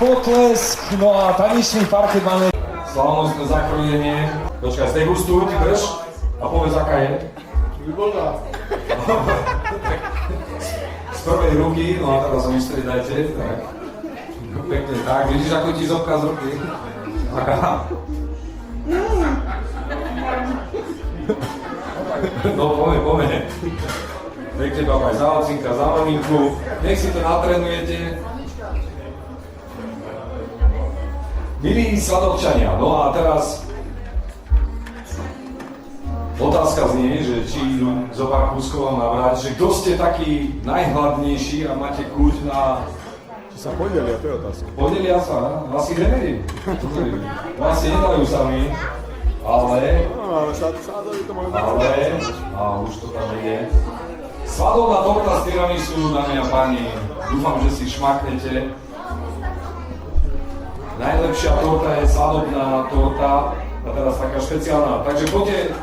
potlesk, no a tanečný parket máme. Slavnostné zakrojenie. Počkaj, z tej hustu ti drž a povedz, aká je. Výborná. Z prvej ruky, no a teraz ho vystriedajte, tak. Pekne tak, vidíš, ako ti zobka z ruky? Aká? No, poďme. Pekne babaj za ocinka, za maminku. Nech si to natrenujete. Milí sladovčania, no a teraz otázka znie, že či zo pár kúskov vám nabrať, že kto ste takí najhladnejší a máte chuť na... Či sa podelia, to je otázka. Podelia sa, asi neverím. Asi nedajú sami, ale... No, ale sádovi to majú... A už to tam ide. Svadobná torta z tiramisu, dámy a páni, dúfam, že si šmaknete. Najlepšia torta je svadobná torta a teraz taká špeciálna. Takže poďte...